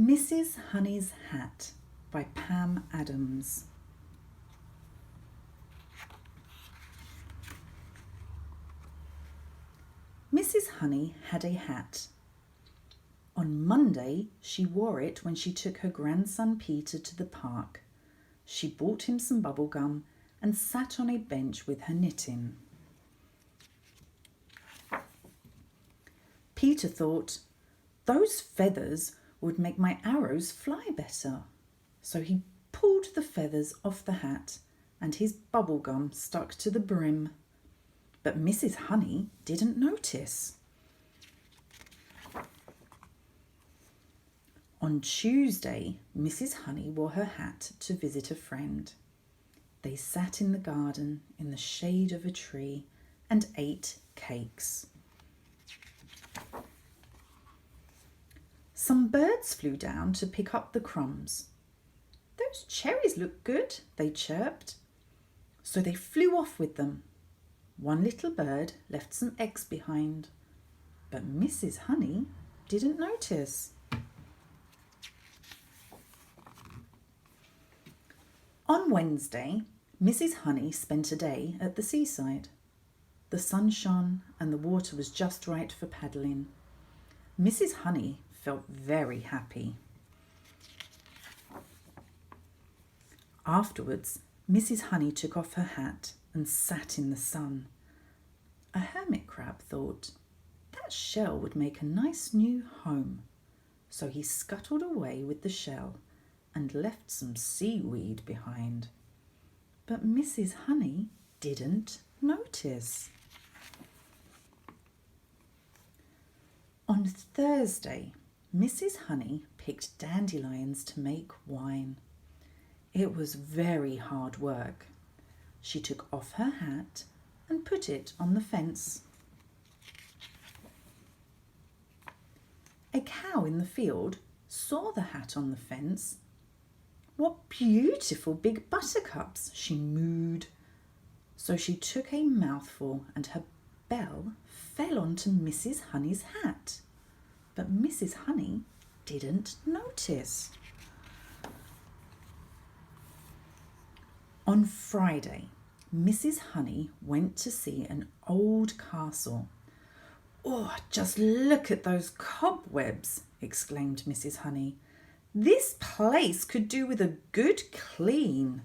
Mrs. Honey's Hat by Pam Adams. Mrs. Honey had a hat. On Monday, she wore it when she took her grandson Peter to the park. She bought him some bubble gum and sat on a bench with her knitting. Peter thought, "Those feathers would make my arrows fly better." So he pulled the feathers off the hat and his bubble gum stuck to the brim. But Mrs. Honey didn't notice. On Tuesday, Mrs. Honey wore her hat to visit a friend. They sat in the garden in the shade of a tree and ate cakes. Some birds flew down to pick up the crumbs. "Those cherries look good," they chirped. So they flew off with them. One little bird left some eggs behind, but Mrs. Honey didn't notice. On Wednesday, Mrs. Honey spent a day at the seaside. The sun shone and the water was just right for paddling. Mrs. Honey felt very happy. Afterwards, Mrs. Honey took off her hat and sat in the sun. A hermit crab thought that shell would make a nice new home, so he scuttled away with the shell and left some seaweed behind. But Mrs. Honey didn't notice. On Thursday, Mrs. Honey picked dandelions to make wine. It was very hard work. She took off her hat and put it on the fence. A cow in the field saw the hat on the fence. "What beautiful big buttercups," she mooed. So she took a mouthful and her bell fell onto Mrs. Honey's hat. But Mrs. Honey didn't notice. On Friday, Mrs. Honey went to see an old castle. "Oh, just look at those cobwebs," exclaimed Mrs. Honey. "This place could do with a good clean."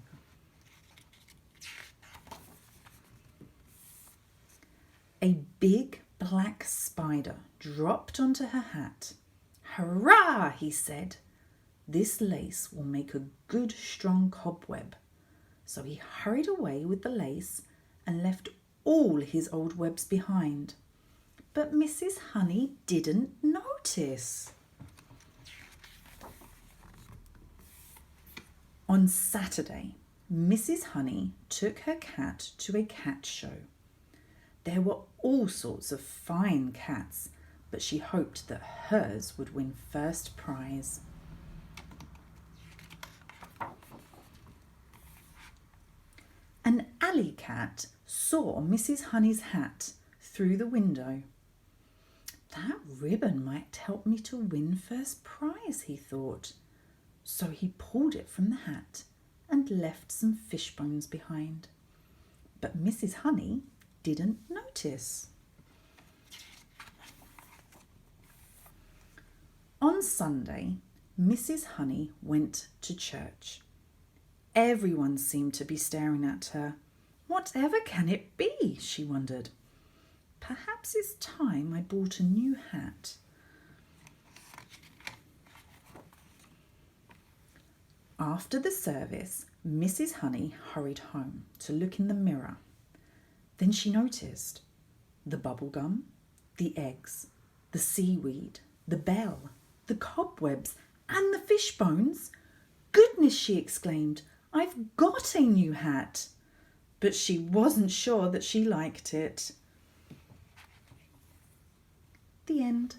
A big black spider dropped onto her hat. "Hurrah!" he said. "This lace will make a good strong cobweb." So he hurried away with the lace and left all his old webs behind. But Mrs. Honey didn't notice. On Saturday, Mrs. Honey took her cat to a cat show. There were all sorts of fine cats, but she hoped that hers would win first prize. An alley cat saw Mrs. Honey's hat through the window. "That ribbon might help me to win first prize," he thought. So he pulled it from the hat and left some fish bones behind. But Mrs. Honey didn't notice. On Sunday, Mrs. Honey went to church. Everyone seemed to be staring at her. "Whatever can it be?" she wondered. "Perhaps it's time I bought a new hat." After the service, Mrs. Honey hurried home to look in the mirror. Then she noticed the bubble gum, the eggs, the seaweed, the bell, the cobwebs, and the fish bones. "Goodness!" she exclaimed. "I've got a new hat." But she wasn't sure that she liked it. The end.